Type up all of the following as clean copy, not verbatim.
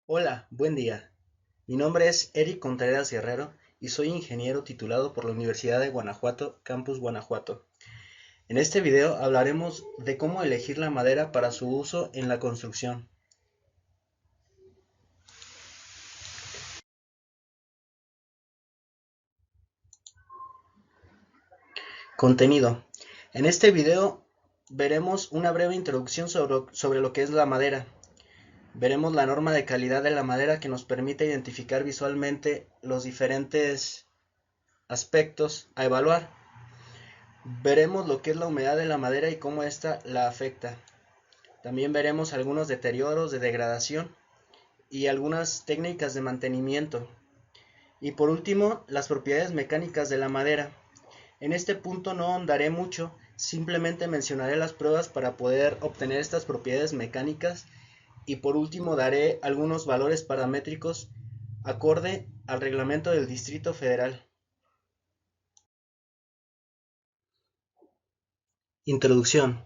Hola, buen día. Mi nombre es Eric Contreras Guerrero y soy ingeniero titulado por la Universidad de Guanajuato, Campus Guanajuato. En este video hablaremos de cómo elegir la madera para su uso en la construcción. Contenido. En este video veremos una breve introducción sobre lo que es la madera. Veremos la norma de calidad de la madera que nos permite identificar visualmente los diferentes aspectos a evaluar. Veremos lo que es la humedad de la madera y cómo ésta la afecta. También veremos algunos deterioros de degradación y algunas técnicas de mantenimiento. Y por último, las propiedades mecánicas de la madera. En este punto no ahondaré mucho, simplemente mencionaré las pruebas para poder obtener estas propiedades mecánicas y por último daré algunos valores paramétricos acorde al reglamento del Distrito Federal. Introducción.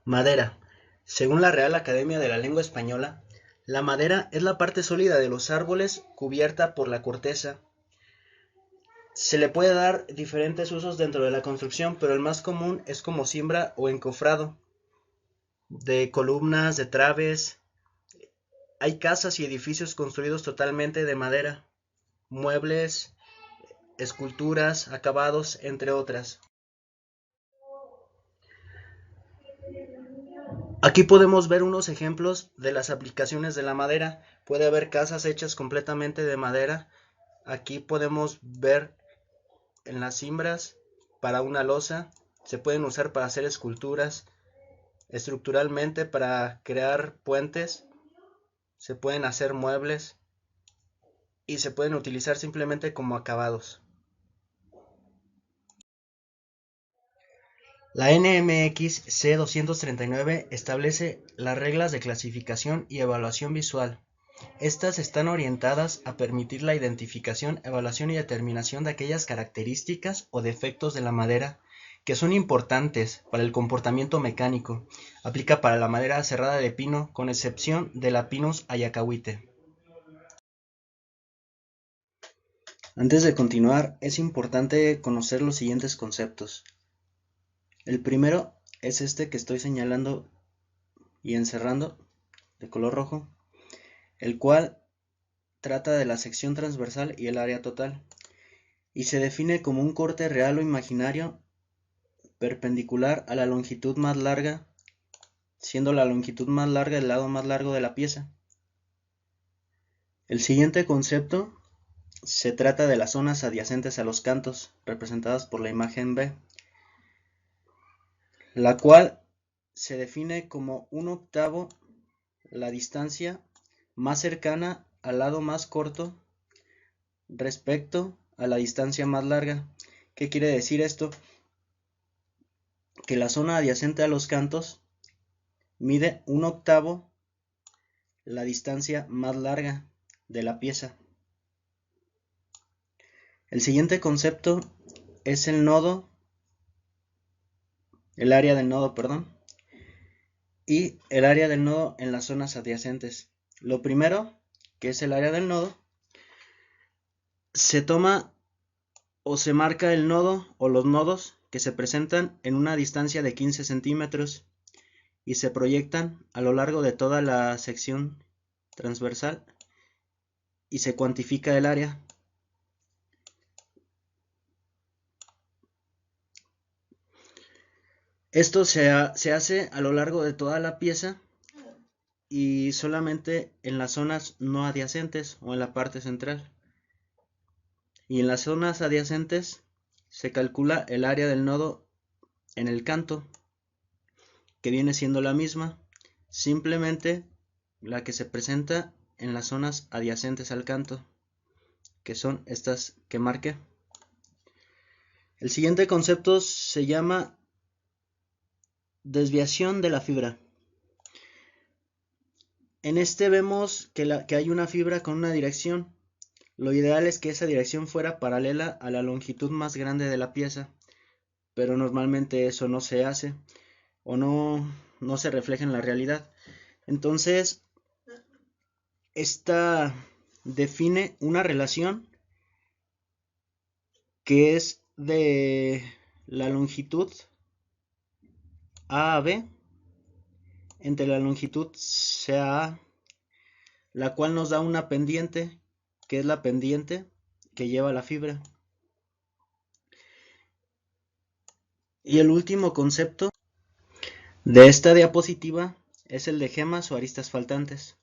Madera. Según la Real Academia de la Lengua Española, la madera es la parte sólida de los árboles cubierta por la corteza. Se le puede dar diferentes usos dentro de la construcción, pero el más común es como siembra o encofrado, de columnas, de traves. Hay casas y edificios construidos totalmente de madera, muebles, esculturas, acabados, entre otras. Aquí podemos ver unos ejemplos de las aplicaciones de la madera. Puede haber casas hechas completamente de madera. Aquí podemos ver en las cimbras para una losa. Se pueden usar para hacer esculturas. Estructuralmente para crear puentes. Se pueden hacer muebles. Y se pueden utilizar simplemente como acabados. La NMX C239 establece las reglas de clasificación y evaluación visual. Estas están orientadas a permitir la identificación, evaluación y determinación de aquellas características o defectos de la madera que son importantes para el comportamiento mecánico. Aplica para la madera cerrada de pino, con excepción de la Pinus ayacahuite. Antes de continuar, es importante conocer los siguientes conceptos. El primero es este que estoy señalando y encerrando, de color rojo, el cual trata de la sección transversal y el área total, y se define como un corte real o imaginario perpendicular a la longitud más larga, siendo la longitud más larga el lado más largo de la pieza. El siguiente concepto se trata de las zonas adyacentes a los cantos, representadas por la imagen B, la cual se define como 1/8 la distancia más cercana al lado más corto respecto a la distancia más larga. ¿Qué quiere decir esto? Que la zona adyacente a los cantos mide 1/8 la distancia más larga de la pieza. El siguiente concepto es el área del nodo, y el área del nodo en las zonas adyacentes. Lo primero, que es el área del nodo, se toma o se marca el nodo o los nodos que se presentan en una distancia de 15 centímetros y se proyectan a lo largo de toda la sección transversal y se cuantifica el área. Esto se hace a lo largo de toda la pieza y solamente en las zonas no adyacentes o en la parte central. Y en las zonas adyacentes se calcula el área del nodo en el canto, que viene siendo la misma, simplemente la que se presenta en las zonas adyacentes al canto, que son estas que marqué. El siguiente concepto se llama desviación de la fibra. En este vemos que hay una fibra con una dirección. Lo ideal es que esa dirección fuera paralela a la longitud más grande de la pieza, pero normalmente eso no se hace o no se refleja en la realidad. Entonces, Esta define una relación que es de la longitud A a B entre la longitud C a A, la cual nos da una pendiente, que es la pendiente que lleva la fibra. Y el último concepto de esta diapositiva es el de gemas o aristas faltantes,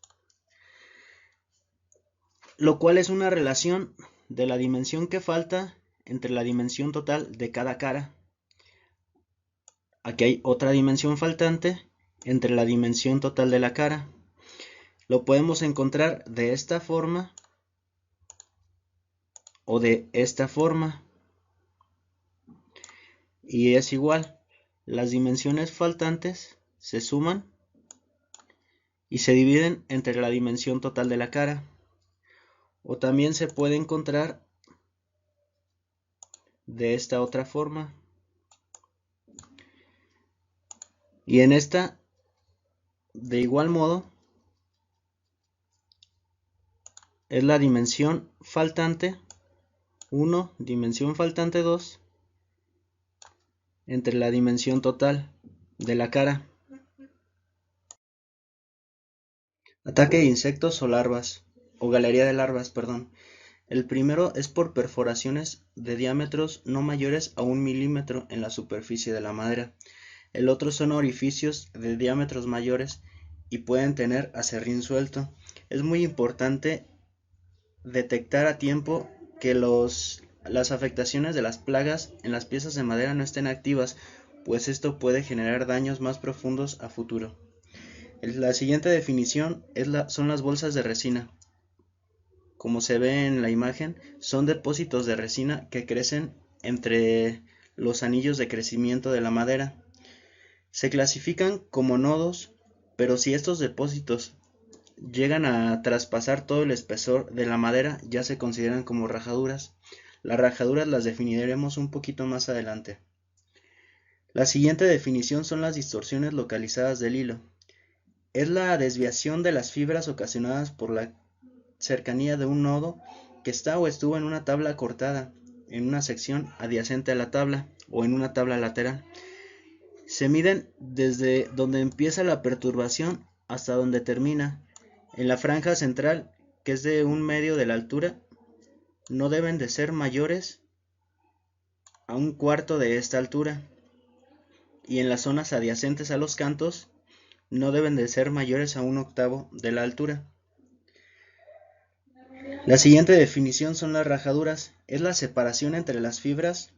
lo cual es una relación de la dimensión que falta entre la dimensión total de cada cara. Aquí hay otra dimensión faltante entre la dimensión total de la cara. Lo podemos encontrar de esta forma o de esta forma. Y es igual, las dimensiones faltantes se suman y se dividen entre la dimensión total de la cara. O también se puede encontrar de esta otra forma. Y en esta, de igual modo, es la dimensión faltante 1, dimensión faltante 2, entre la dimensión total de la cara. Ataque de insectos o larvas, o galería de larvas, perdón. El primero es por perforaciones de diámetros no mayores a 1 milímetro en la superficie de la madera. El otro son orificios de diámetros mayores y pueden tener aserrín suelto. Es muy importante detectar a tiempo que las afectaciones de las plagas en las piezas de madera no estén activas, pues esto puede generar daños más profundos a futuro. La siguiente definición son las bolsas de resina. Como se ve en la imagen, son depósitos de resina que crecen entre los anillos de crecimiento de la madera. Se clasifican como nodos, pero si estos depósitos llegan a traspasar todo el espesor de la madera, ya se consideran como rajaduras. Las rajaduras las definiremos un poquito más adelante. La siguiente definición son las distorsiones localizadas del hilo. Es la desviación de las fibras ocasionadas por la cercanía de un nodo que está o estuvo en una tabla cortada, en una sección adyacente a la tabla o en una tabla lateral. Se miden desde donde empieza la perturbación hasta donde termina. En la franja central, que es de 1/2 de la altura, no deben de ser mayores a 1/4 de esta altura, y en las zonas adyacentes a los cantos no deben de ser mayores a 1/8 de la altura. La siguiente definición son las rajaduras. Es la separación entre las fibras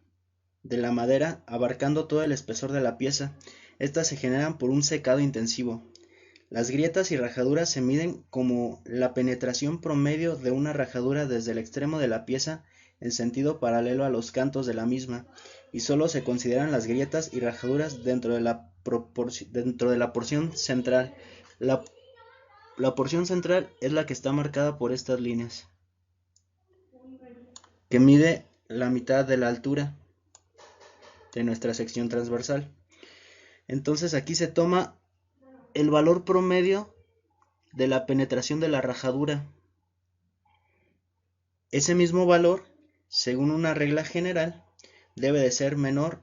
de la madera abarcando todo el espesor de la pieza. Estas se generan por un secado intensivo. Las grietas y rajaduras se miden como la penetración promedio de una rajadura desde el extremo de la pieza en sentido paralelo a los cantos de la misma, y solo se consideran las grietas y rajaduras dentro de la porción central. La porción central es la que está marcada por estas líneas, que mide la mitad de la altura de nuestra sección transversal. Entonces aquí se toma el valor promedio de la penetración de la rajadura. Ese mismo valor, según una regla general, debe de ser menor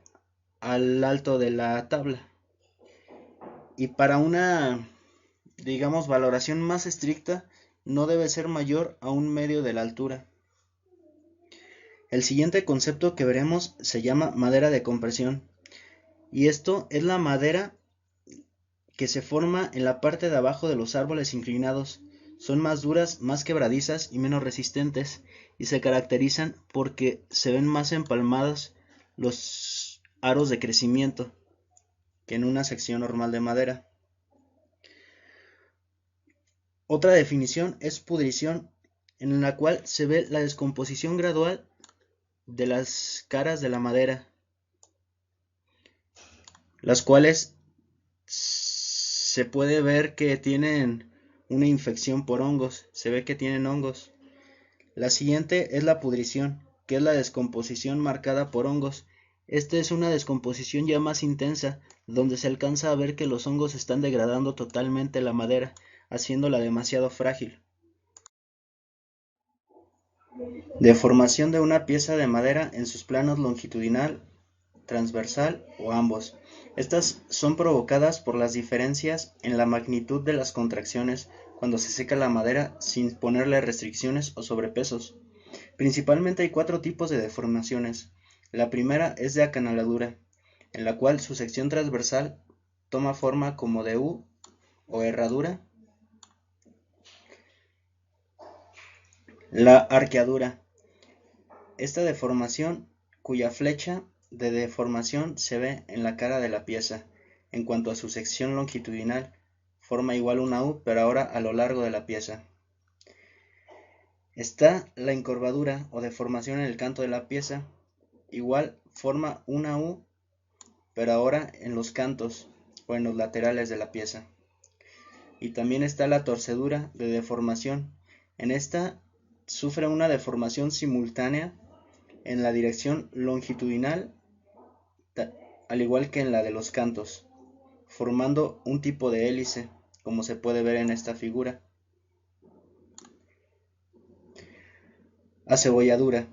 al alto de la tabla. Y para una, digamos, valoración más estricta, no debe ser mayor a 1/2 de la altura. El siguiente concepto que veremos se llama madera de compresión. Y esto es la madera que se forma en la parte de abajo de los árboles inclinados. Son más duras, más quebradizas y menos resistentes, y se caracterizan porque se ven más empalmados los aros de crecimiento que en una sección normal de madera. Otra definición es pudrición, en la cual se ve la descomposición gradual de las caras de la madera, las cuales se puede ver que tienen una infección por hongos, se ve que tienen hongos. La siguiente es la pudrición, que es la descomposición marcada por hongos. Esta es una descomposición ya más intensa, donde se alcanza a ver que los hongos están degradando totalmente la madera, haciéndola demasiado frágil. Deformación de una pieza de madera en sus planos longitudinal, transversal o ambos. Estas son provocadas por las diferencias en la magnitud de las contracciones cuando se seca la madera sin ponerle restricciones o sobrepesos. Principalmente hay 4 tipos de deformaciones. La primera es de acanaladura, en la cual su sección transversal toma forma como de U o herradura. La arqueadura. Esta deformación, cuya flecha de deformación se ve en la cara de la pieza, en cuanto a su sección longitudinal, forma igual una U, pero ahora a lo largo de la pieza. Está la encorvadura o deformación en el canto de la pieza, igual forma una U, pero ahora en los cantos o en los laterales de la pieza. Y también está la torcedura de deformación. En esta sufre una deformación simultánea en la dirección longitudinal, al igual que en la de los cantos, formando un tipo de hélice, como se puede ver en esta figura. Acebolladura.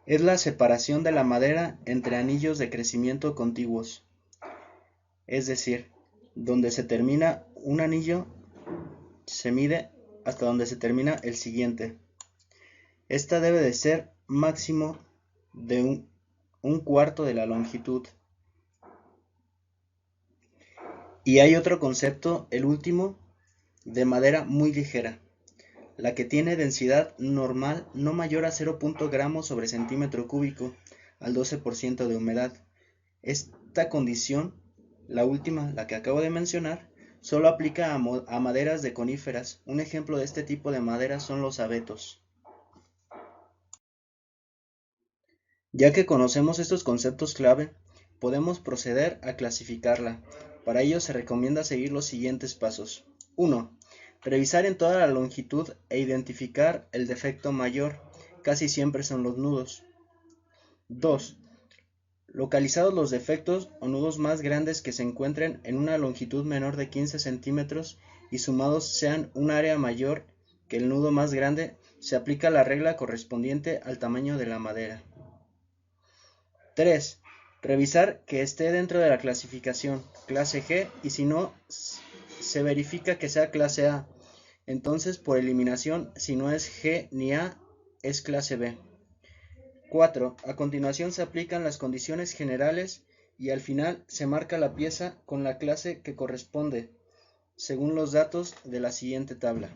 Es la separación de la madera entre anillos de crecimiento contiguos, es decir, donde se termina un anillo, se mide hasta donde se termina el siguiente. Esta debe de ser máximo de un cuarto de la longitud. Y hay otro concepto, el último, de madera muy ligera, la que tiene densidad normal no mayor a 0.0 gramos sobre centímetro cúbico al 12% de humedad. Esta condición, la última, la que acabo de mencionar, solo aplica a maderas de coníferas. Un ejemplo de este tipo de madera son los abetos. Ya que conocemos estos conceptos clave, podemos proceder a clasificarla. Para ello se recomienda seguir los siguientes pasos. 1. Revisar en toda la longitud e identificar el defecto mayor. Casi siempre son los nudos. 2. Localizados los defectos o nudos más grandes que se encuentren en una longitud menor de 15 centímetros y sumados sean un área mayor que el nudo más grande, se aplica la regla correspondiente al tamaño de la madera. 3. Revisar que esté dentro de la clasificación clase G y si no, se verifica que sea clase A. Entonces, por eliminación, si no es G ni A, es clase B. 4. A continuación se aplican las condiciones generales y al final se marca la pieza con la clase que corresponde, según los datos de la siguiente tabla.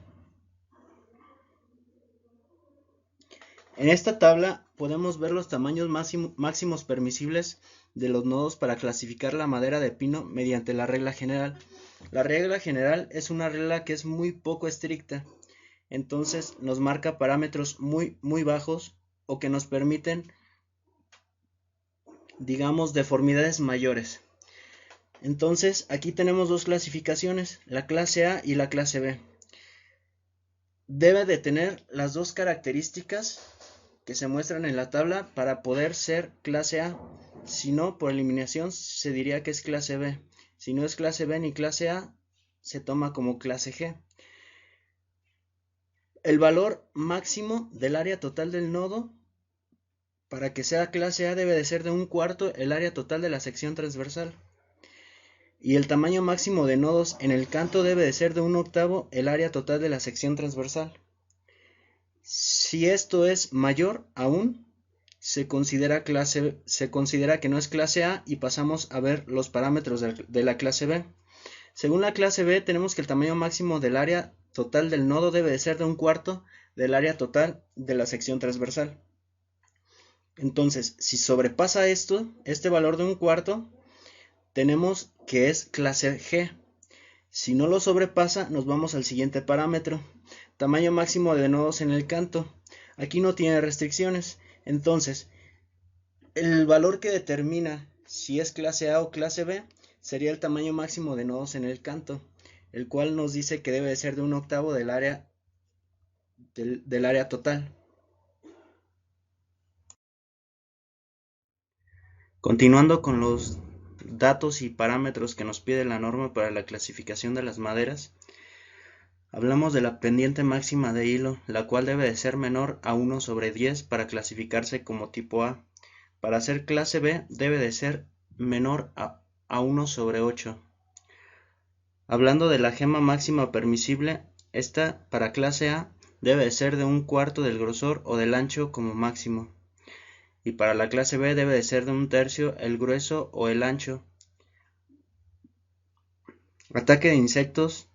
En esta tabla podemos ver los tamaños máximos permisibles de los nodos para clasificar la madera de pino mediante la regla general. La regla general es una regla que es muy poco estricta, entonces nos marca parámetros muy bajos o que nos permiten, digamos, deformidades mayores. Entonces aquí tenemos dos clasificaciones, la clase A y la clase B. Debe de tener las dos características que se muestran en la tabla para poder ser clase A. Si no, por eliminación se diría que es clase B. Si no es clase B ni clase A, se toma como clase G. El valor máximo del área total del nodo para que sea clase A debe de ser de 1/4 el área total de la sección transversal. Y el tamaño máximo de nodos en el canto debe de ser de 1/8 el área total de la sección transversal. Si esto es mayor aún, se considera que no es clase A y pasamos a ver los parámetros de la clase B. Según la clase B, tenemos que el tamaño máximo del área total del nodo debe de ser de 1/4 del área total de la sección transversal. Entonces, si sobrepasa este valor de 1/4, tenemos que es clase G. Si no lo sobrepasa, nos vamos al siguiente parámetro. Tamaño máximo de nodos en el canto. Aquí no tiene restricciones. Entonces, el valor que determina si es clase A o clase B sería el tamaño máximo de nodos en el canto, el cual nos dice que debe de ser de 1/8 del área total. Continuando con los datos y parámetros que nos pide la norma para la clasificación de las maderas, Hablamos de la pendiente máxima de hilo, la cual debe de ser menor a 1/10 para clasificarse como tipo A. Para ser clase B debe de ser menor a 1/8. Hablando de la gema máxima permisible, esta para clase A debe de ser de 1/4 del grosor o del ancho como máximo. Y para la clase B debe de ser de 1/3 el grueso o el ancho. Ataque de insectos.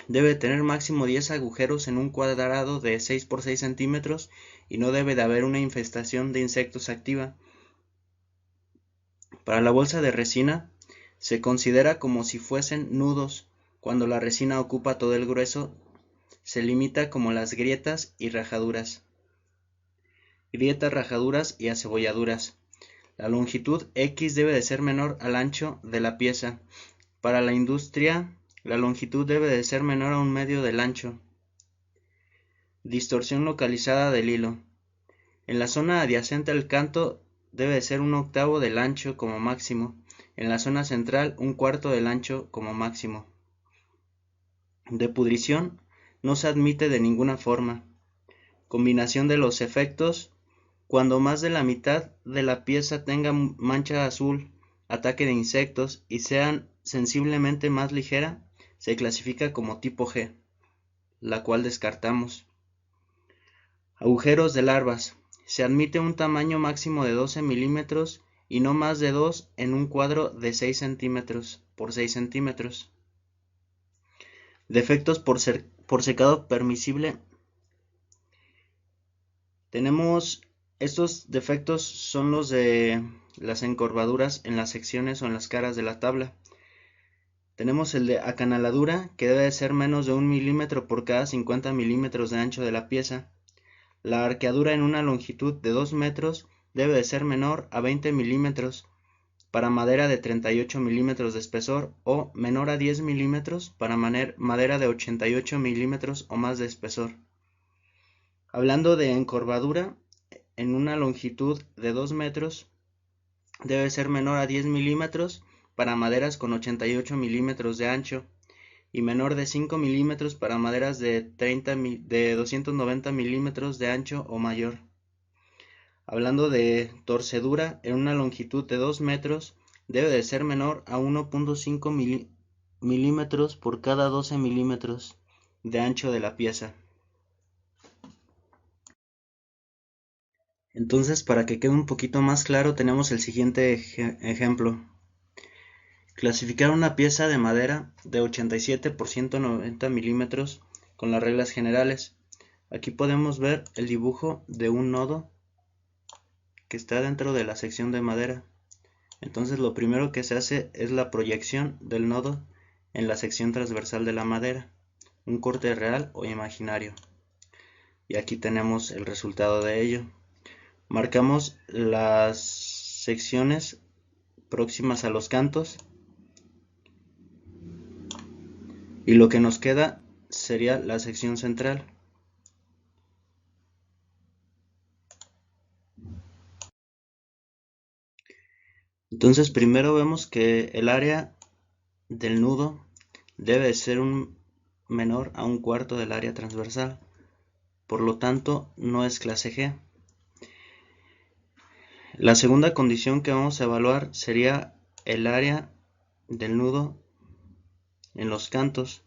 Debe tener máximo 10 agujeros en un cuadrado de 6 por 6 centímetros y no debe de haber una infestación de insectos activa. Para la bolsa de resina, se considera como si fuesen nudos. Cuando la resina ocupa todo el grueso, se limita como las grietas y rajaduras. Grietas, rajaduras y acebolladuras. La longitud X debe de ser menor al ancho de la pieza. Para la industria, la longitud debe de ser menor a 1/2 del ancho. Distorsión localizada del hilo. En la zona adyacente al canto debe de ser 1/8 del ancho como máximo. En la zona central 1/4 del ancho como máximo. De pudrición no se admite de ninguna forma. Combinación de los efectos. Cuando más de la mitad de la pieza tenga mancha azul, ataque de insectos y sea sensiblemente más ligera, se clasifica como tipo G, la cual descartamos. Agujeros de larvas. Se admite un tamaño máximo de 12 milímetros y no más de 2 en un cuadro de 6 centímetros por 6 centímetros. Defectos por secado permisible. Tenemos estos defectos son los de las encorvaduras en las secciones o en las caras de la tabla. Tenemos el de acanaladura, que debe ser menos de 1 milímetro por cada 50 milímetros de ancho de la pieza. La arqueadura en una longitud de 2 metros debe de ser menor a 20 milímetros para madera de 38 milímetros de espesor o menor a 10 milímetros para madera de 88 milímetros o más de espesor. Hablando de encorvadura, en una longitud de 2 metros debe ser menor a 10 milímetros para maderas con 88 milímetros de ancho y menor de 5 milímetros para maderas de 290 milímetros de ancho o mayor. Hablando de torcedura, en una longitud de 2 metros debe de ser menor a 1.5 milímetros por cada 12 milímetros de ancho de la pieza. Entonces, para que quede un poquito más claro, tenemos el siguiente ejemplo. Clasificar una pieza de madera de 87 por 190 milímetros con las reglas generales. Aquí podemos ver el dibujo de un nodo que está dentro de la sección de madera. Entonces lo primero que se hace es la proyección del nodo en la sección transversal de la madera, un corte real o imaginario. Y aquí tenemos el resultado de ello. Marcamos las secciones próximas a los cantos y lo que nos queda sería la sección central. Entonces primero vemos que el área del nudo debe ser menor a 1/4 del área transversal, por lo tanto no es clase G. La segunda condición que vamos a evaluar sería el área del nudo en los cantos.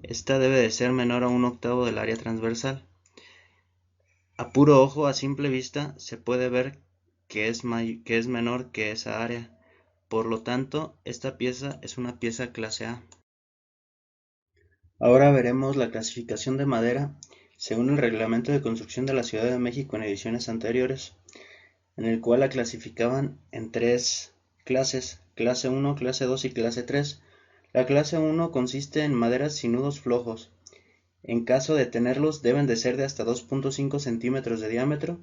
Esta debe de ser menor a 1/8 del área transversal. A puro ojo, a simple vista, se puede ver que es menor que esa área. Por lo tanto, esta pieza es una pieza clase A. Ahora veremos la clasificación de madera según el Reglamento de Construcción de la Ciudad de México en ediciones anteriores, en el cual la clasificaban en 3 clases, clase 1, clase 2 y clase 3. La clase 1 consiste en maderas sin nudos flojos. En caso de tenerlos deben de ser de hasta 2.5 centímetros de diámetro,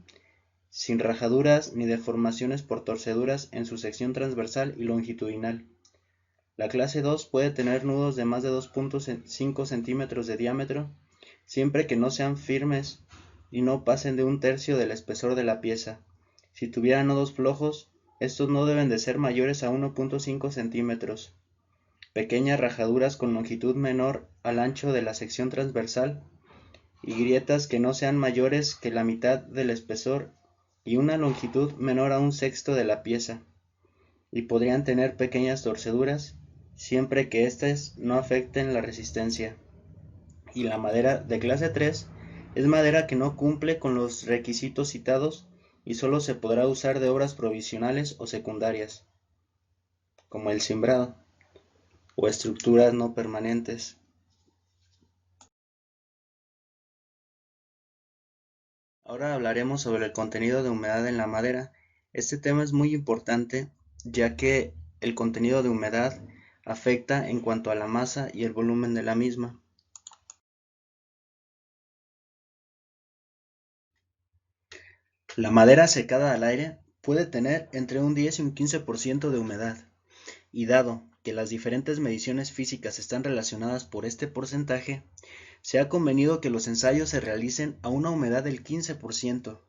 sin rajaduras ni deformaciones por torceduras en su sección transversal y longitudinal. La clase 2 puede tener nudos de más de 2.5 centímetros de diámetro, siempre que no sean firmes y no pasen de 1/3 del espesor de la pieza. Si tuviera nudos flojos, estos no deben de ser mayores a 1.5 centímetros. pequeñas rajaduras con longitud menor al ancho de la sección transversal y grietas que no sean mayores que la mitad del espesor y una longitud menor a un sexto de la pieza, y podrían tener pequeñas torceduras siempre que éstas no afecten la resistencia. Y la madera de clase 3 es madera que no cumple con los requisitos citados y solo se podrá usar de obras provisionales o secundarias, como el cimbrado, o estructuras no permanentes. Ahora hablaremos sobre el contenido de humedad en la madera. Este tema es muy importante ya que el contenido de humedad afecta en cuanto a la masa y el volumen de la misma. La madera secada al aire puede tener entre un 10 y un 15% de humedad, y dado que las diferentes mediciones físicas están relacionadas por este porcentaje, se ha convenido que los ensayos se realicen a una humedad del 15%.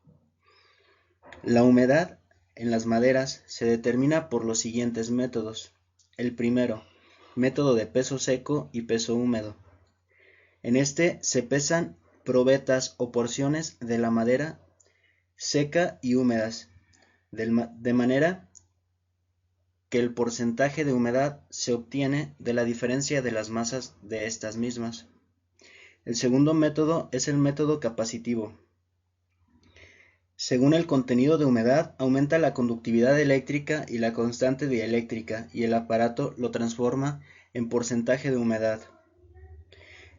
La humedad en las maderas se determina por los siguientes métodos. El primero, método de peso seco y peso húmedo. En este se pesan probetas o porciones de la madera seca y húmedas, de manera que el porcentaje de humedad se obtiene de la diferencia de las masas de estas mismas. El segundo método es el método capacitivo. Según el contenido de humedad, aumenta la conductividad eléctrica y la constante dieléctrica, y el aparato lo transforma en porcentaje de humedad.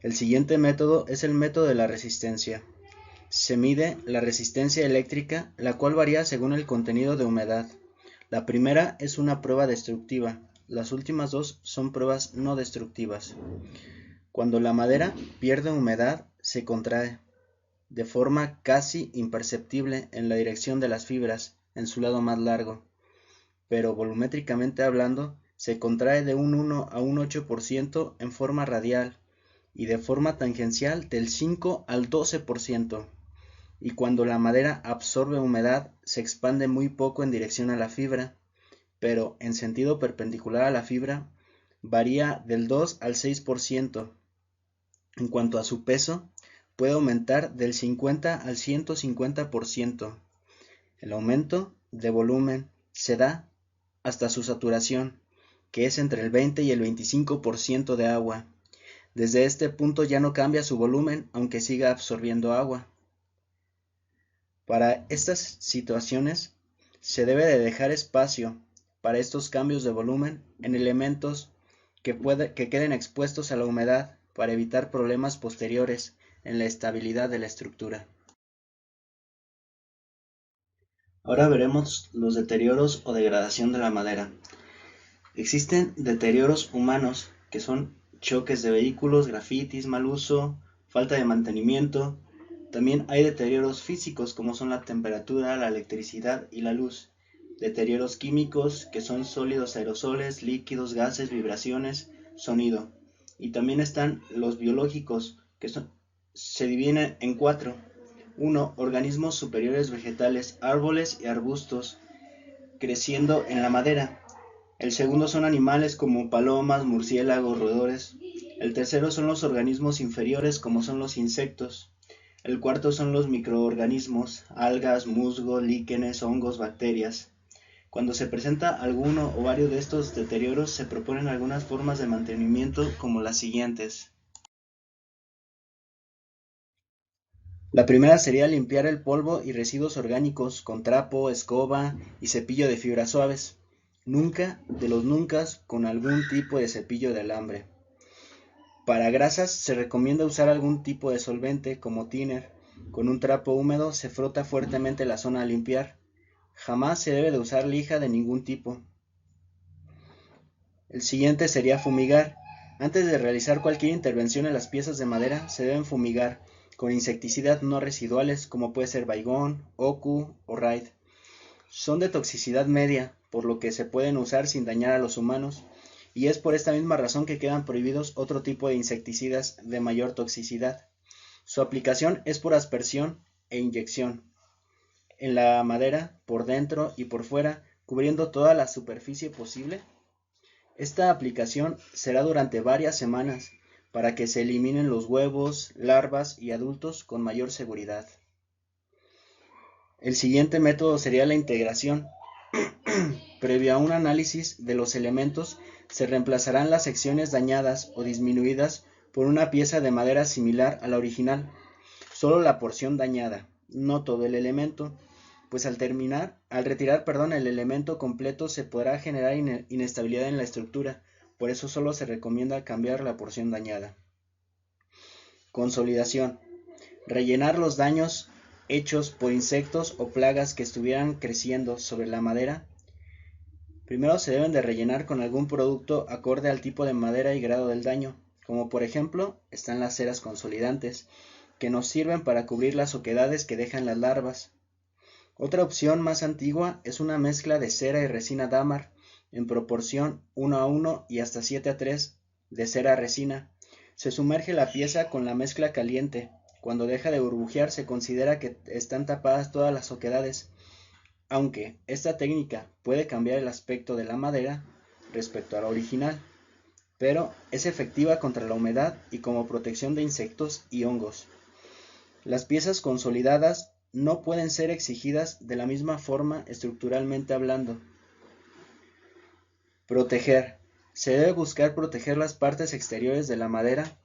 El siguiente método es el método de la resistencia. Se mide la resistencia eléctrica, la cual varía según el contenido de humedad. La primera es una prueba destructiva, las últimas dos son pruebas no destructivas. Cuando la madera pierde humedad, se contrae de forma casi imperceptible en la dirección de las fibras, en su lado más largo, pero volumétricamente hablando, se contrae de un 1 a un 8% en forma radial y de forma tangencial del 5 al 12%, y cuando la madera absorbe humedad, se expande muy poco en dirección a la fibra, pero en sentido perpendicular a la fibra, varía del 2 al 6%. En cuanto a su peso, puede aumentar del 50 al 150%. El aumento de volumen se da hasta su saturación, que es entre el 20 y el 25% de agua. Desde este punto ya no cambia su volumen, aunque siga absorbiendo agua. Para estas situaciones, se debe de dejar espacio para estos cambios de volumen en elementos que queden expuestos a la humedad para evitar problemas posteriores en la estabilidad de la estructura. Ahora veremos los deterioros o degradación de la madera. Existen deterioros humanos, que son choques de vehículos, grafitis, mal uso, falta de mantenimiento. También hay deterioros físicos, como son la temperatura, la electricidad y la luz. Deterioros químicos, que son sólidos, aerosoles, líquidos, gases, vibraciones, sonido. Y también están los biológicos, que se dividen en 4. 1. Organismos superiores vegetales, árboles y arbustos, creciendo en la madera. El segundo son animales como palomas, murciélagos, roedores. El tercero son los organismos inferiores, como son los insectos. El cuarto son los microorganismos, algas, musgo, líquenes, hongos, bacterias. Cuando se presenta alguno o varios de estos deterioros, se proponen algunas formas de mantenimiento como las siguientes. La primera sería limpiar el polvo y residuos orgánicos con trapo, escoba y cepillo de fibras suaves. Nunca de los nuncas con algún tipo de cepillo de alambre. Para grasas se recomienda usar algún tipo de solvente como thinner. Con un trapo húmedo se frota fuertemente la zona a limpiar. Jamás se debe de usar lija de ningún tipo. El siguiente sería fumigar. Antes de realizar cualquier intervención en las piezas de madera, se deben fumigar con insecticidas no residuales como puede ser Baygon, Oku o Raid. Son de toxicidad media, por lo que se pueden usar sin dañar a los humanos, y es por esta misma razón que quedan prohibidos otro tipo de insecticidas de mayor toxicidad. Su aplicación es por aspersión e inyección en la madera, por dentro y por fuera, cubriendo toda la superficie posible. Esta aplicación será durante varias semanas para que se eliminen los huevos, larvas y adultos con mayor seguridad. El siguiente método sería la integración. Previo a un análisis de los elementos, se reemplazarán las secciones dañadas o disminuidas por una pieza de madera similar a la original, solo la porción dañada, no todo el elemento, pues al retirar el elemento completo se podrá generar inestabilidad en la estructura, por eso solo se recomienda cambiar la porción dañada. Consolidación. Rellenar los daños hechos por insectos o plagas que estuvieran creciendo sobre la madera. Primero se deben de rellenar con algún producto acorde al tipo de madera y grado del daño, como por ejemplo están las ceras consolidantes, que nos sirven para cubrir las oquedades que dejan las larvas. Otra opción más antigua es una mezcla de cera y resina dámar en proporción 1:1 y hasta 7:3 de cera-resina. Se sumerge la pieza con la mezcla caliente. Cuando deja de burbujear se considera que están tapadas todas las oquedades. Aunque esta técnica puede cambiar el aspecto de la madera respecto a la original, pero es efectiva contra la humedad y como protección de insectos y hongos. Las piezas consolidadas no pueden ser exigidas de la misma forma estructuralmente hablando. Proteger. Se debe buscar proteger las partes exteriores de la madera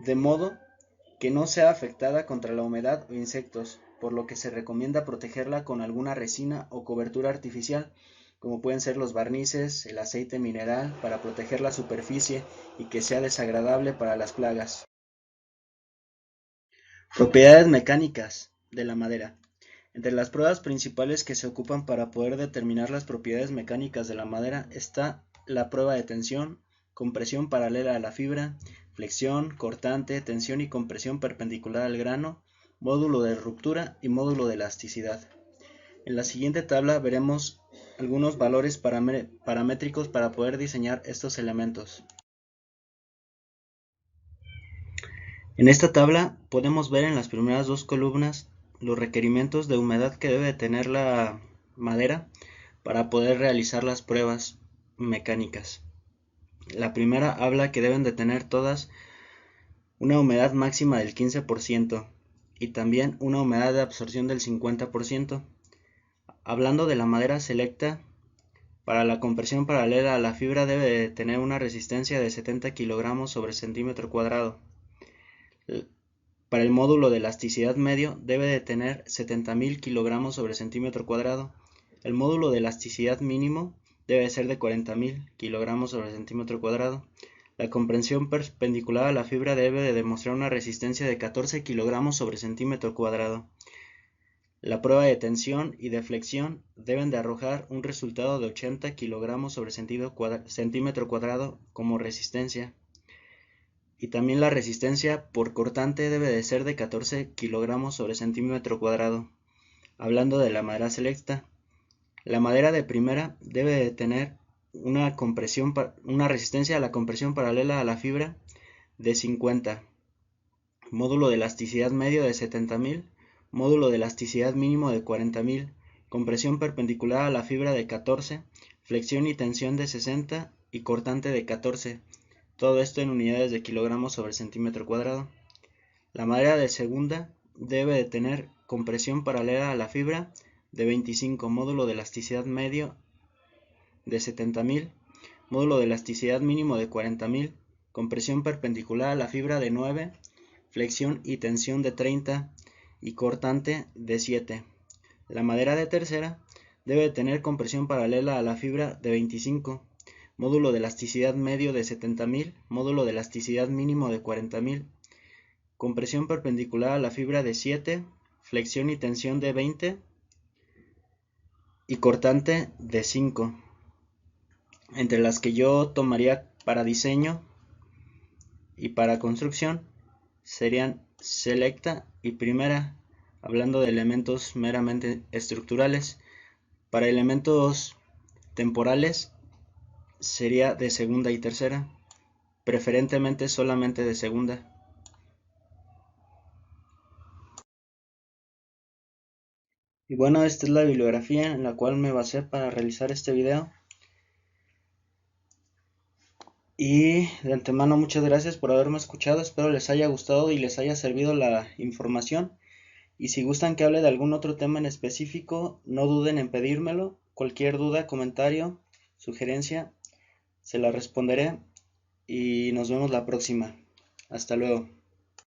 de modo que no sea afectada contra la humedad o insectos, por lo que se recomienda protegerla con alguna resina o cobertura artificial, como pueden ser los barnices, el aceite mineral, para proteger la superficie y que sea desagradable para las plagas. Propiedades mecánicas de la madera. Entre las pruebas principales que se ocupan para poder determinar las propiedades mecánicas de la madera está la prueba de tensión, compresión paralela a la fibra, flexión, cortante, tensión y compresión perpendicular al grano, módulo de ruptura y módulo de elasticidad. En la siguiente tabla veremos algunos valores paramétricos para poder diseñar estos elementos. En esta tabla podemos ver en las primeras dos columnas los requerimientos de humedad que debe tener la madera para poder realizar las pruebas mecánicas. La primera habla que deben de tener todas una humedad máxima del 15% y también una humedad de absorción del 50%. Hablando de la madera selecta, para la compresión paralela a la fibra debe de tener una resistencia de 70 kg sobre centímetro cuadrado. Para el módulo de elasticidad medio debe de tener 70.000 kg sobre centímetro cuadrado. El módulo de elasticidad mínimo debe ser de 40.000 kg sobre centímetro cuadrado. La compresión perpendicular a la fibra debe de demostrar una resistencia de 14 kg sobre centímetro cuadrado. La prueba de tensión y de flexión deben de arrojar un resultado de 80 kg sobre centímetro cuadrado como resistencia. Y también la resistencia por cortante debe de ser de 14 kg sobre centímetro cuadrado. Hablando de la madera selecta, la madera de primera debe de tener una resistencia a la compresión paralela a la fibra de 50, módulo de elasticidad medio de 70.000, módulo de elasticidad mínimo de 40.000, compresión perpendicular a la fibra de 14, flexión y tensión de 60 y cortante de 14. Todo esto en unidades de kilogramos sobre centímetro cuadrado. La madera de segunda debe de tener compresión paralela a la fibra de 25, módulo de elasticidad medio de 70.000, módulo de elasticidad mínimo de 40.000, compresión perpendicular a la fibra de 9, flexión y tensión de 30 y cortante de 7. La madera de tercera debe de tener compresión paralela a la fibra de 25, módulo de elasticidad medio de 70.000, módulo de elasticidad mínimo de 40.000, compresión perpendicular a la fibra de 7, flexión y tensión de 20 y cortante de 5. Entre las que yo tomaría para diseño y para construcción serían selecta y primera, hablando de elementos meramente estructurales. Para elementos temporales sería de segunda y tercera, preferentemente solamente de segunda. Y bueno, esta es la bibliografía en la cual me basé para realizar este video. Y de antemano muchas gracias por haberme escuchado, espero les haya gustado y les haya servido la información. Y si gustan que hable de algún otro tema en específico, no duden en pedírmelo. Cualquier duda, comentario, sugerencia, se la responderé y nos vemos la próxima. Hasta luego.